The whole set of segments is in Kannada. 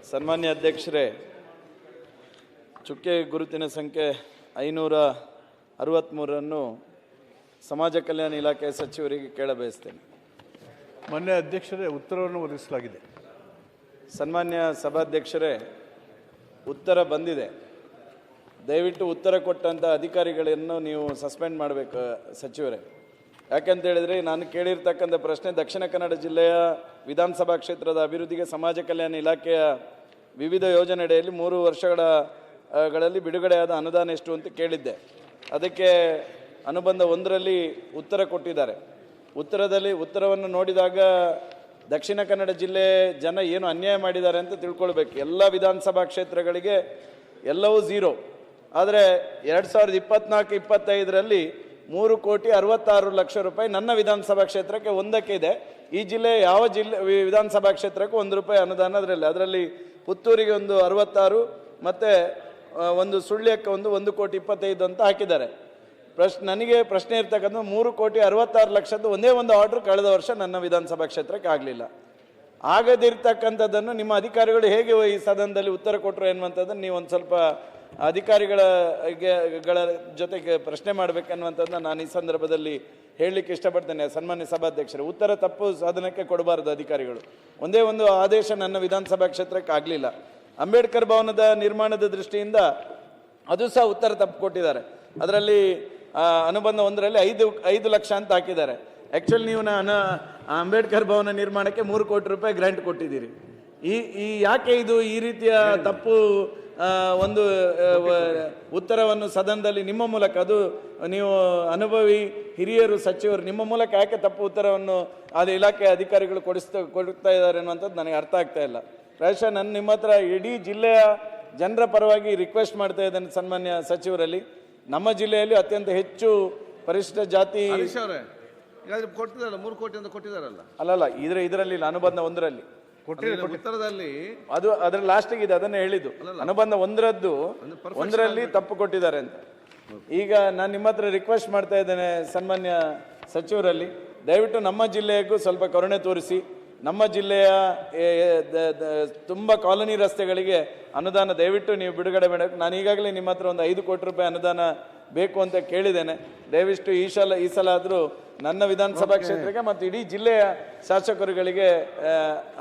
ಸನ್ಮಾನ್ಯ ಅಧ್ಯಕ್ಷರೇ, ಚುಕ್ಕೆ ಗುರುತಿನ ಸಂಖ್ಯೆ 563 ಸಮಾಜ ಕಲ್ಯಾಣ ಇಲಾಖೆ ಸಚಿವರಿಗೆ ಕೇಳಬಯಸ್ತೇನೆ. ಮಾನ್ಯ ಅಧ್ಯಕ್ಷರೇ, ಉತ್ತರವನ್ನು ಒದಗಿಸಲಾಗಿದೆ. ಸನ್ಮಾನ್ಯ ಸಭಾಧ್ಯಕ್ಷರೇ, ಉತ್ತರ ಬಂದಿದೆ. ದಯವಿಟ್ಟು ಉತ್ತರ ಕೊಟ್ಟಂಥ ಅಧಿಕಾರಿಗಳನ್ನು ನೀವು ಸಸ್ಪೆಂಡ್ ಮಾಡಬೇಕು ಸಚಿವರೇ. ಯಾಕಂತ ಹೇಳಿದರೆ, ನಾನು ಕೇಳಿರ್ತಕ್ಕಂಥ ಪ್ರಶ್ನೆ ದಕ್ಷಿಣ ಕನ್ನಡ ಜಿಲ್ಲೆಯ ವಿಧಾನಸಭಾ ಕ್ಷೇತ್ರದ ಅಭಿವೃದ್ಧಿಗೆ ಸಮಾಜ ಕಲ್ಯಾಣ ಇಲಾಖೆಯ ವಿವಿಧ ಯೋಜನೆಯಡಿಯಲ್ಲಿ 3 ವರ್ಷಗಳಲ್ಲಿ ಬಿಡುಗಡೆಯಾದ ಅನುದಾನ ಎಷ್ಟು ಅಂತ ಕೇಳಿದ್ದೆ. ಅದಕ್ಕೆ ಅನುಬಂಧ 1ರಲ್ಲಿ ಉತ್ತರ ಕೊಟ್ಟಿದ್ದಾರೆ. ಉತ್ತರವನ್ನು ನೋಡಿದಾಗ ದಕ್ಷಿಣ ಕನ್ನಡ ಜಿಲ್ಲೆ ಜನ ಏನು ಅನ್ಯಾಯ ಮಾಡಿದ್ದಾರೆ ಅಂತ ತಿಳ್ಕೊಳ್ಬೇಕು. ಎಲ್ಲ ವಿಧಾನಸಭಾ ಕ್ಷೇತ್ರಗಳಿಗೆ ಎಲ್ಲವೂ 0. ಆದರೆ 2024-25ರಲ್ಲಿ 3,66,00,000 ರೂಪಾಯಿ ನನ್ನ ವಿಧಾನಸಭಾ ಕ್ಷೇತ್ರಕ್ಕೆ ಒಂದಕ್ಕೆ ಇದೆ. ಈ ಜಿಲ್ಲೆ ಯಾವ ವಿಧಾನಸಭಾ ಕ್ಷೇತ್ರಕ್ಕೂ ₹1 ಅನುದಾನ ಅದರಲ್ಲಿ ಪುತ್ತೂರಿಗೆ 66 ಮತ್ತು ಒಂದು ಸುಳ್ಯಕ್ಕೆ 1,25,00,000 ಅಂತ ಹಾಕಿದ್ದಾರೆ. ನನಗೆ ಪ್ರಶ್ನೆ ಇರ್ತಕ್ಕಂಥ 3,66,00,000 ಒಂದೇ ಒಂದು ಆರ್ಡ್ರ್ ಕಳೆದ ವರ್ಷ ನನ್ನ ವಿಧಾನಸಭಾ ಕ್ಷೇತ್ರಕ್ಕೆ ಆಗಲಿಲ್ಲ. ಆಗದಿರ್ತಕ್ಕಂಥದ್ದನ್ನು ನಿಮ್ಮ ಅಧಿಕಾರಿಗಳು ಹೇಗೆ ಈ ಸದನದಲ್ಲಿ ಉತ್ತರ ಕೊಟ್ಟರು ಎನ್ನುವಂಥದ್ದನ್ನು ನೀವು ಒಂದು ಸ್ವಲ್ಪ ಅಧಿಕಾರಿಗಳ ಜೊತೆಗೆ ಪ್ರಶ್ನೆ ಮಾಡಬೇಕನ್ನುವಂಥದ್ದನ್ನ ನಾನು ಈ ಸಂದರ್ಭದಲ್ಲಿ ಹೇಳಲಿಕ್ಕೆ ಇಷ್ಟಪಡ್ತೇನೆ. ಸನ್ಮಾನ್ಯ ಸಭಾಧ್ಯಕ್ಷರೇ, ಉತ್ತರ ತಪ್ಪು ಸದನಕ್ಕೆ ಕೊಡಬಾರದು ಅಧಿಕಾರಿಗಳು. ಒಂದೇ ಒಂದು ಆದೇಶ ನನ್ನ ವಿಧಾನಸಭಾ ಕ್ಷೇತ್ರಕ್ಕೆ ಆಗಲಿಲ್ಲ. ಅಂಬೇಡ್ಕರ್ ಭವನದ ನಿರ್ಮಾಣದ ದೃಷ್ಟಿಯಿಂದ ಅದು ಸಹ ಉತ್ತರ ತಪ್ಪು ಕೊಟ್ಟಿದ್ದಾರೆ. ಅದರಲ್ಲಿ ಅನುಬಂಧ 1ರಲ್ಲಿ 5 ಲಕ್ಷ ಅಂತ ಹಾಕಿದ್ದಾರೆ. ಆ್ಯಕ್ಚುಲಿ ನೀವು ಅಂಬೇಡ್ಕರ್ ಭವನ ನಿರ್ಮಾಣಕ್ಕೆ 3 ಕೋಟಿ ರೂಪಾಯಿ ಗ್ರಾಂಟ್ ಕೊಟ್ಟಿದ್ದೀರಿ. ಈ ಯಾಕೆ ಇದು ಈ ರೀತಿಯ ತಪ್ಪು ಒಂದು ಉತ್ತರವನ್ನು ಸದನದಲ್ಲಿ ನಿಮ್ಮ ಮೂಲಕ, ಅದು ನೀವು ಅನುಭವಿ ಹಿರಿಯರು ಸಚಿವರು, ನಿಮ್ಮ ಮೂಲಕ ಯಾಕೆ ತಪ್ಪು ಉತ್ತರವನ್ನು ಅದು ಇಲಾಖೆ ಅಧಿಕಾರಿಗಳು ಕೊಡ್ತಾ ಇದ್ದಾರೆ ಅನ್ನುವಂಥದ್ದು ನನಗೆ ಅರ್ಥ ಆಗ್ತಾ ಇಲ್ಲ. ಪ್ರಾಯಶಃ ನಾನು ನಿಮ್ಮ ಹತ್ರ ಇಡೀ ಜಿಲ್ಲೆಯ ಜನರ ಪರವಾಗಿ ರಿಕ್ವೆಸ್ಟ್ ಮಾಡ್ತಾ ಇದ್ದೇನೆ ಸನ್ಮಾನ್ಯ ಸಚಿವರಲ್ಲಿ. ನಮ್ಮ ಜಿಲ್ಲೆಯಲ್ಲಿ ಅತ್ಯಂತ ಹೆಚ್ಚು ಪರಿಶಿಷ್ಟ ಜಾತಿ ಕೊಟ್ಟಿದ್ದಾರೆ, 3 ಕೋಟಿ ಅಂತ ಕೊಟ್ಟಿದ್ದಾರಲ್ಲ. ಅಲ್ಲಲ್ಲ, ಇದರಲ್ಲಿ ಅನುಬಂಧ 1ರಲ್ಲಿ ಉತ್ತರದಲ್ಲಿ ಅದು ಅದರ ಲಾಸ್ಟಿಗೆ ಇದೆ, ಅದನ್ನೇ ಹೇಳಿದ್ದು. ಅನುಬಂಧ 1ರಲ್ಲಿ ತಪ್ಪು ಕೊಟ್ಟಿದ್ದಾರೆ ಅಂತ. ಈಗ ನಾನು ನಿಮ್ಮ ಹತ್ರ ರಿಕ್ವೆಸ್ಟ್ ಮಾಡ್ತಾ ಇದ್ದೇನೆ ಸನ್ಮಾನ್ಯ ಸಚಿವರಲ್ಲಿ, ದಯವಿಟ್ಟು ನಮ್ಮ ಜಿಲ್ಲೆಗೂ ಸ್ವಲ್ಪ ಕರುಣೆ ತೋರಿಸಿ. ನಮ್ಮ ಜಿಲ್ಲೆಯ ತುಂಬ ಕಾಲೋನಿ ರಸ್ತೆಗಳಿಗೆ ಅನುದಾನ ದಯವಿಟ್ಟು ನೀವು ಬಿಡುಗಡೆ ಮಾಡಬೇಕು. ನಾನು ಈಗಾಗಲೇ ನಿಮ್ಮ ಹತ್ರ ಒಂದು 5 ಕೋಟಿ ರೂಪಾಯಿ ಅನುದಾನ ಬೇಕು ಅಂತ ಕೇಳಿದ್ದೇನೆ. ದಯವಿಟ್ಟು ಈ ಸಲ ಆದರೂ ನನ್ನ ವಿಧಾನಸಭಾ ಕ್ಷೇತ್ರಕ್ಕೆ ಮತ್ತು ಇಡೀ ಜಿಲ್ಲೆಯ ಶಾಸಕರುಗಳಿಗೆ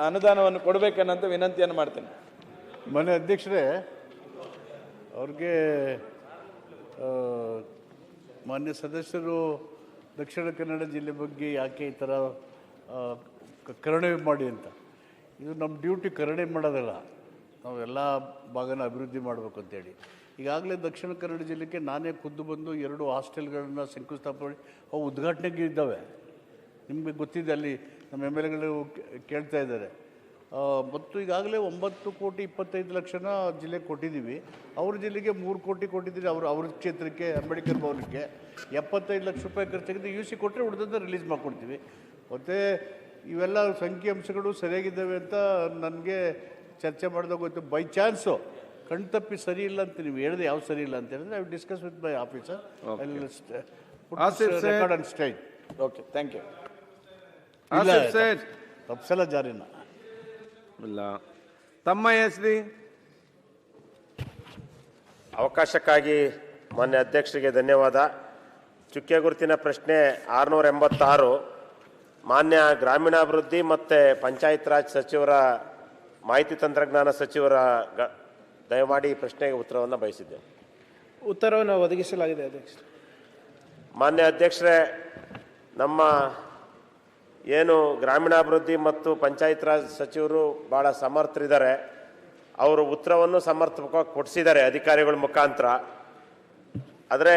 ಅನುದಾನವನ್ನು ಕೊಡಬೇಕನ್ನಂತ ವಿನಂತಿಯನ್ನು ಮಾಡ್ತೇನೆ. ಮಾನ್ಯ ಅಧ್ಯಕ್ಷರೇ, ಅವ್ರಿಗೆ ಮಾನ್ಯ ಸದಸ್ಯರು ದಕ್ಷಿಣ ಕನ್ನಡ ಜಿಲ್ಲೆ ಬಗ್ಗೆ ಯಾಕೆ ಈ ಥರ ಕರುಣೆ ಮಾಡಿ ಅಂತ, ಇದು ನಮ್ಮ ಡ್ಯೂಟಿ ಕರುಣೆ ಮಾಡೋದಲ್ಲ, ನಾವು ಎಲ್ಲ ಭಾಗನ ಅಭಿವೃದ್ಧಿ ಮಾಡಬೇಕು ಅಂತೇಳಿ. ಈಗಾಗಲೇ ದಕ್ಷಿಣ ಕನ್ನಡ ಜಿಲ್ಲೆಗೆ ನಾನೇ ಖುದ್ದು ಬಂದು 2 ಹಾಸ್ಟೆಲ್ಗಳನ್ನ ಶಂಕುಸ್ಥಾಪನೆ ಅವು ಉದ್ಘಾಟನೆಗೆ ಇದ್ದಾವೆ. ನಿಮಗೆ ಗೊತ್ತಿದೆ, ಅಲ್ಲಿ ನಮ್ಮ MLAಗಳು ಕೇಳ್ತಾ ಇದ್ದಾರೆ. ಮತ್ತು ಈಗಾಗಲೇ 9,25,00,000 ಜಿಲ್ಲೆಗೆ ಕೊಟ್ಟಿದ್ದೀವಿ. ಅವ್ರ ಜಿಲ್ಲೆಗೆ 3 ಕೋಟಿ ಕೊಟ್ಟಿದ್ದೀರಿ. ಅವ್ರ ಕ್ಷೇತ್ರಕ್ಕೆ ಅಂಬೇಡ್ಕರ್ ಭವನಕ್ಕೆ 75 ಲಕ್ಷ ರೂಪಾಯಿ ಖರ್ಚಾಗಿದೆ. UC ಕೊಟ್ಟರೆ ಉಳಿದದ್ದು ರಿಲೀಸ್ ಮಾಡಿಕೊಡ್ತೀವಿ. ಮತ್ತು ಇವೆಲ್ಲ ಸಂಖ್ಯಾಂಶಗಳು ಸರಿಯಾಗಿದ್ದಾವೆ ಅಂತ ನನಗೆ ಚರ್ಚೆ ಮಾಡಿದಾಗ ಗೊತ್ತು. ಬೈ ಚಾನ್ಸು ಕಣ್ತಪ್ಪಿ ಸರಿ ಇಲ್ಲ ಅಂತ ನೀವು ಹೇಳಿದ್ರೆ, ಯಾವ ಸರಿ ಇಲ್ಲ ಅಂತ ಹೇಳಿದ್ರೆ, I will discuss with my officer. Record on stage. Okay, thank you. ತಪ್ಸಲ ಜಾರಿನ ಇಲ್ಲ. ತಮ್ಮ ಹೆಸರಿ ಅವಕಾಶಕ್ಕಾಗಿ ಮಾನ್ಯ ಅಧ್ಯಕ್ಷರಿಗೆ ಧನ್ಯವಾದ. ಚುಕ್ಕೆ ಗುರುತಿನ ಪ್ರಶ್ನೆ 686 ಮಾನ್ಯ ಗ್ರಾಮೀಣಾಭಿವೃದ್ಧಿ ಮತ್ತು ಪಂಚಾಯತ್ ರಾಜ್ ಸಚಿವರ ಮಾಹಿತಿ ತಂತ್ರಜ್ಞಾನ ಸಚಿವರ ದಯಮಾಡಿ ಈ ಪ್ರಶ್ನೆಗೆ ಉತ್ತರವನ್ನು ಬಯಸಿದ್ದೆ. ಉತ್ತರವನ್ನು ಒದಗಿಸಲಾಗಿದೆ ಅಧ್ಯಕ್ಷ. ಮಾನ್ಯ ಅಧ್ಯಕ್ಷರೇ, ನಮ್ಮ ಏನು ಗ್ರಾಮೀಣಾಭಿವೃದ್ಧಿ ಮತ್ತು ಪಂಚಾಯತ್ ರಾಜ್ ಸಚಿವರು ಭಾಳ ಸಮರ್ಥರಿದ್ದಾರೆ. ಅವರು ಉತ್ತರವನ್ನು ಸಮರ್ಪಕವಾಗಿ ಕೊಡಿಸಿದ್ದಾರೆ ಅಧಿಕಾರಿಗಳ ಮುಖಾಂತರ. ಆದರೆ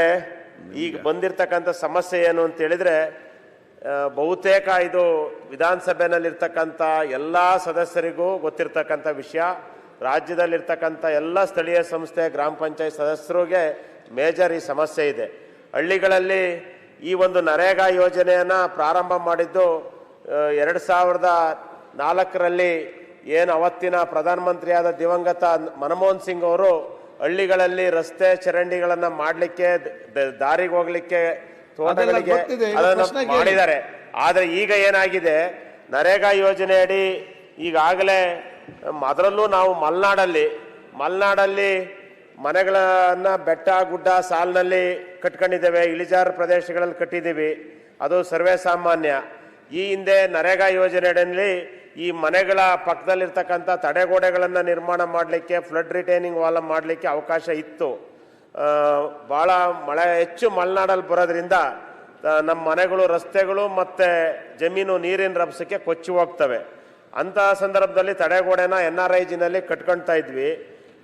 ಈಗ ಬಂದಿರತಕ್ಕಂಥ ಸಮಸ್ಯೆ ಏನು ಅಂತೇಳಿದರೆ, ಬಹುತೇಕ ಇದು ವಿಧಾನಸಭೆಯಲ್ಲಿರ್ತಕ್ಕಂಥ ಎಲ್ಲ ಸದಸ್ಯರಿಗೂ ಗೊತ್ತಿರ್ತಕ್ಕಂಥ ವಿಷಯ. ರಾಜ್ಯದಲ್ಲಿರ್ತಕ್ಕಂಥ ಎಲ್ಲ ಸ್ಥಳೀಯ ಸಂಸ್ಥೆ ಗ್ರಾಮ ಪಂಚಾಯತ್ ಸದಸ್ಯರಿಗೆ ಮೇಜರ್ ಈ ಸಮಸ್ಯೆ ಇದೆ. ಹಳ್ಳಿಗಳಲ್ಲಿ ಈ ಒಂದು ನರೇಗಾ ಯೋಜನೆಯನ್ನು ಪ್ರಾರಂಭ ಮಾಡಿದ್ದು 2004ರಲ್ಲಿ ಏನು ಅವತ್ತಿನ ಪ್ರಧಾನಮಂತ್ರಿಯಾದ ದಿವಂಗತ ಮನಮೋಹನ್ ಸಿಂಗ್ ಅವರು ಹಳ್ಳಿಗಳಲ್ಲಿ ರಸ್ತೆ ಚರಂಡಿಗಳನ್ನು ಮಾಡಲಿಕ್ಕೆ, ದಾರಿಗೆ ಹೋಗ್ಲಿಕ್ಕೆ, ತೋಟಗಳಿಗೆ ಅದನ್ನು ಮಾಡಿದ್ದಾರೆ. ಆದರೆ ಈಗ ಏನಾಗಿದೆ, ನರೇಗಾ ಯೋಜನೆಯಡಿ ಈಗಾಗಲೇ ಅದರಲ್ಲೂ ನಾವು ಮಲೆನಾಡಲ್ಲಿ ಮನೆಗಳನ್ನು ಬೆಟ್ಟ ಗುಡ್ಡ ಸಾಲಿನಲ್ಲಿ ಕಟ್ಕೊಂಡಿದ್ದೇವೆ, ಇಳಿಜಾರು ಪ್ರದೇಶಗಳಲ್ಲಿ ಕಟ್ಟಿದ್ದೀವಿ, ಅದು ಸರ್ವೇ ಸಾಮಾನ್ಯ. ಈ ಹಿಂದೆ ನರೇಗಾ ಯೋಜನೆಯಲ್ಲಿ ಈ ಮನೆಗಳ ಪಕ್ಕದಲ್ಲಿರ್ತಕ್ಕಂಥ ತಡೆಗೋಡೆಗಳನ್ನು ನಿರ್ಮಾಣ ಮಾಡಲಿಕ್ಕೆ, ಫ್ಲಡ್ ರಿಟೈನಿಂಗ್ ವಾಲ್ ಮಾಡಲಿಕ್ಕೆ ಅವಕಾಶ ಇತ್ತು. ಭಾಳ ಹೆಚ್ಚು ಮಲೆನಾಡಲ್ಲಿ ಬರೋದ್ರಿಂದ ನಮ್ಮ ಮನೆಗಳು, ರಸ್ತೆಗಳು ಮತ್ತು ಜಮೀನು ನೀರಿನ ರಭಸಕ್ಕೆ ಕೊಚ್ಚಿ ಹೋಗ್ತವೆ. ಅಂತಹ ಸಂದರ್ಭದಲ್ಲಿ ತಡೆಗೋಡೆನ NRIGನಲ್ಲಿ ಕಟ್ಕೊಳ್ತಾ ಇದ್ವಿ.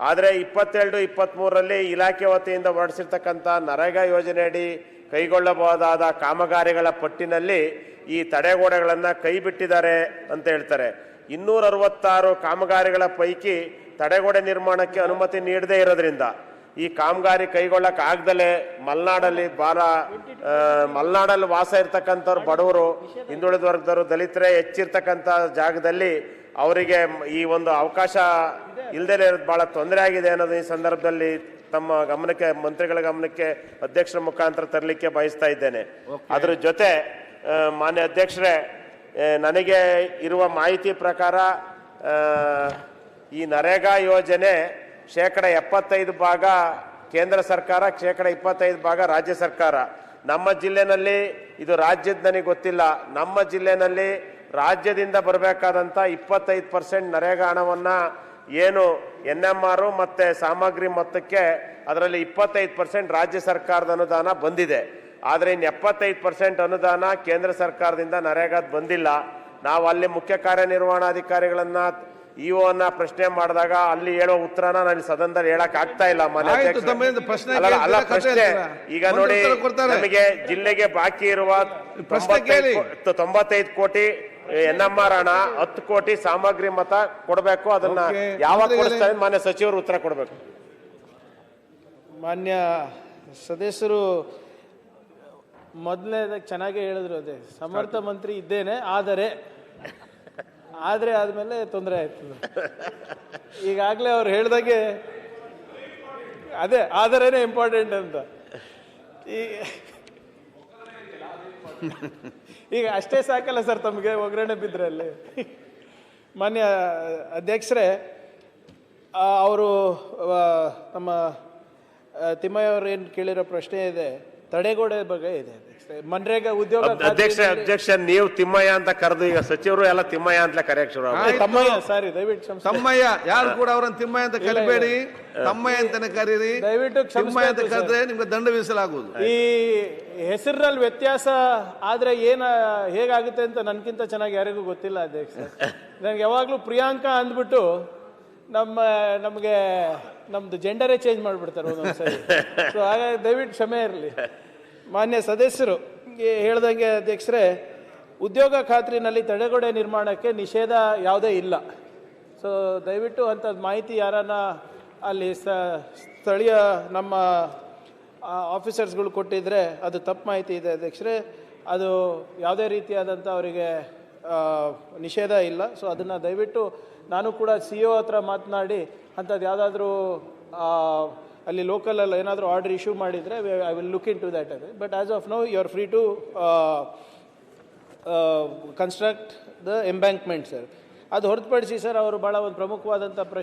ಆದರೆ 22-23ರಲ್ಲಿ ಇಲಾಖೆ ವತಿಯಿಂದ ಹೊರಡಿಸಿರ್ತಕ್ಕಂಥ ನರೇಗಾ ಯೋಜನೆಯಡಿ ಕೈಗೊಳ್ಳಬಹುದಾದ ಕಾಮಗಾರಿಗಳ ಪಟ್ಟಿನಲ್ಲಿ ಈ ತಡೆಗೋಡೆಗಳನ್ನು ಕೈ ಬಿಟ್ಟಿದ್ದಾರೆ ಅಂತ ಹೇಳ್ತಾರೆ. 266 ಕಾಮಗಾರಿಗಳ ಪೈಕಿ ತಡೆಗೋಡೆ ನಿರ್ಮಾಣಕ್ಕೆ ಅನುಮತಿ ನೀಡದೇ ಇರೋದ್ರಿಂದ ಈ ಕಾಮಗಾರಿ ಕೈಗೊಳ್ಳಕ್ಕಾಗ್ದಲೇ ಮಲೆನಾಡಲ್ಲಿ ವಾಸ ಇರ್ತಕ್ಕಂಥವ್ರು, ಬಡವರು, ಹಿಂದುಳಿದ ವರ್ಗದವರು, ದಲಿತರೇ ಹೆಚ್ಚಿರ್ತಕ್ಕಂಥ ಜಾಗದಲ್ಲಿ ಅವರಿಗೆ ಈ ಒಂದು ಅವಕಾಶ ಇಲ್ಲದೇ ಇರೋದು ಭಾಳ ತೊಂದರೆ ಆಗಿದೆ ಅನ್ನೋದು ಈ ಸಂದರ್ಭದಲ್ಲಿ ತಮ್ಮ ಗಮನಕ್ಕೆ, ಮಂತ್ರಿಗಳ ಗಮನಕ್ಕೆ ಅಧ್ಯಕ್ಷರ ಮುಖಾಂತರ ತರಲಿಕ್ಕೆ ಬಯಸ್ತಾ ಇದ್ದೇನೆ. ಅದ್ರ ಜೊತೆ ಮಾನ್ಯ ಅಧ್ಯಕ್ಷರೇ, ನನಗೆ ಇರುವ ಮಾಹಿತಿ ಪ್ರಕಾರ ಈ ನರೇಗಾ ಯೋಜನೆ 75% ಭಾಗ ಕೇಂದ್ರ ಸರ್ಕಾರ, 25% ಭಾಗ ರಾಜ್ಯ ಸರ್ಕಾರ. ನಮ್ಮ ಜಿಲ್ಲೆನಲ್ಲಿ ಇದು ರಾಜ್ಯದ ನನಗೆ ಗೊತ್ತಿಲ್ಲ, ನಮ್ಮ ಜಿಲ್ಲೆನಲ್ಲಿ ರಾಜ್ಯದಿಂದ ಬರಬೇಕಾದಂಥ 25% ನರೇಗಾ ಹಣವನ್ನು ಏನು NMR ಮತ್ತು ಸಾಮಗ್ರಿ ಮೊತ್ತಕ್ಕೆ ಅದರಲ್ಲಿ 25% ರಾಜ್ಯ ಸರ್ಕಾರದ ಅನುದಾನ ಬಂದಿದೆ. ಆದರೆ ಇನ್ನು 75% ಅನುದಾನ ಕೇಂದ್ರ ಸರ್ಕಾರದಿಂದ ನರೇಗಾದ ಬಂದಿಲ್ಲ. ನಾವು ಅಲ್ಲಿ ಮುಖ್ಯ ಕಾರ್ಯನಿರ್ವಹಣಾಧಿಕಾರಿಗಳನ್ನ ಇಒನ ಪ್ರಶ್ನೆ ಮಾಡಿದಾಗ ಅಲ್ಲಿ ಹೇಳೋ ಉತ್ತರನ ನಾನು ಸದನದಲ್ಲಿ ಹೇಳಕ್ ಆಗ್ತಾ ಇಲ್ಲ. ಪ್ರಶ್ನೆ ಈಗ ನೋಡಿ, ನಮಗೆ ಜಿಲ್ಲೆಗೆ ಬಾಕಿ ಇರುವ 95 ಕೋಟಿ NMR ಹಣ, 10 ಕೋಟಿ ಸಾಮಗ್ರಿ ಮತ ಕೊಡಬೇಕು. ಅದನ್ನ ಯಾವಾಗ ಕೊಡಿಸ್ತಾರೆ ಮಾನ್ಯ ಸಚಿವರು ಉತ್ತರ ಕೊಡಬೇಕು. ಮಾನ್ಯ ಸದಸ್ಯರು ಮೊದಲನೇದಾಗಿ ಚೆನ್ನಾಗಿ ಹೇಳಿದ್ರು, ಅದೇ ಸಮರ್ಥ ಮಂತ್ರಿ ಇದ್ದೇನೆ, ಆದರೆ ಆದ್ಮೇಲೆ ತೊಂದರೆ ಆಯ್ತದೆ. ಈಗಾಗಲೇ ಅವ್ರು ಹೇಳ್ದಾಗೆ ಅದೇ ಆದರೇನೆ ಇಂಪಾರ್ಟೆಂಟ್ ಅಂತ. ಈಗ ಅಷ್ಟೇ ಸಾಕಲ್ಲ ಸರ್ ತಮಗೆ ಒಗ್ಗರಣೆ ಬಿದ್ದರೆ ಅಲ್ಲಿ. ಮಾನ್ಯ ಅಧ್ಯಕ್ಷರೇ, ಅವರು ನಮ್ಮ ತಿಮ್ಮಯ್ಯ ಅವರು ಏನು ಕೇಳಿರೋ ಪ್ರಶ್ನೆ ಇದೆ, ತಡೆಗೋಡೆ ಬಗ್ಗೆ ಇದೆ. ಮನ್ರೇಗಾ ಉದ್ಯೋಗ ಅಧ್ಯಕ್ಷ ನೀವು ತಿಮ್ಮಯ್ಯ ಅಂತ ಕರೆದು ಈಗ ಸಚಿವರು ಎಲ್ಲ ತಿಮ್ಮಯ್ಯ ಅಂತ ಕರೆಯಕ್ಕೆ ಶುರು. ತಮ್ಮಯ್ಯ ಸಾರಿ, ದಯವಿಟ್ಟು ತಮ್ಮಯ್ಯ, ಯಾರು ಕೂಡ ಅವರನ್ನು ತಿಮ್ಮಯ್ಯ ಅಂತ ಕರಿಬೇಡಿ, ತಮ್ಮಯ್ಯ ಅಂತಾನೆ ಕರೀರಿ. ದಯವಿಟ್ಟು ತಿಮ್ಮಯ್ಯ ಅಂತ ಕರೆದ್ರೆ ನಿಮ್ಗೆ ದಂಡ ವಿಧಿಸಲಾಗುವುದು. ಈ ಹೆಸರಿನಲ್ಲಿ ವ್ಯತ್ಯಾಸ ಆದ್ರೆ ಹೇಗಾಗುತ್ತೆ ಅಂತ ನನ್ಕಿಂತ ಚೆನ್ನಾಗಿ ಯಾರಿಗೂ ಗೊತ್ತಿಲ್ಲ ಅಧ್ಯಕ್ಷ. ನನಗೆ ಯಾವಾಗ್ಲೂ ಪ್ರಿಯಾಂಕಾ ಅಂದ್ಬಿಟ್ಟು ನಮ್ಗೆ ನಮ್ದು ಜೆಂಡರೇ ಚೇಂಜ್ ಮಾಡಿಬಿಡ್ತಾರೆ ಒಂದೊಂದ್ಸರಿ. ಸೊ ಹಾಗಾಗಿ ದಯವಿಟ್ಟು ಕ್ಷಮೆ ಇರಲಿ. ಮಾನ್ಯ ಸದಸ್ಯರು ಹೇಳ್ದಂಗೆ ಅಧ್ಯಕ್ಷರೇ, ಉದ್ಯೋಗ ಖಾತ್ರಿನಲ್ಲಿ ತಡೆಗೋಡೆ ನಿರ್ಮಾಣಕ್ಕೆ ನಿಷೇಧ ಯಾವುದೇ ಇಲ್ಲ. ಸೊ ದಯವಿಟ್ಟು ಅಂಥದ್ದು ಮಾಹಿತಿ ಯಾರನ್ನ ಅಲ್ಲಿ ಸ್ಥಳೀಯ ನಮ್ಮ ಆಫೀಸರ್ಸ್ಗಳು ಕೊಟ್ಟಿದ್ರೆ ಅದು ತಪ್ಪು ಮಾಹಿತಿ ಇದೆ ಅಧ್ಯಕ್ಷರೇ. ಅದು ಯಾವುದೇ ರೀತಿಯಾದಂಥ ಅವರಿಗೆ ನಿಷೇಧ ಇಲ್ಲ. ಸೊ ಅದನ್ನು ದಯವಿಟ್ಟು ನಾನು ಕೂಡ CO ಹತ್ರ ಮಾತನಾಡಿ ಅಂಥದ್ದು ಯಾವುದಾದ್ರೂ ಅಲ್ಲಿ ಲೋಕಲಲ್ಲಿ ಏನಾದರೂ ಆರ್ಡರ್ ಇಶ್ಯೂ ಮಾಡಿದರೆ I will look into that. But as of now you are free to construct the embankment sir. ಅದು ಹೊರತುಪಡಿಸಿ ಸರ್, ಅವರು ಭಾಳ ಒಂದು ಪ್ರಮುಖವಾದಂಥ ಪ್ರಶ್ನೆ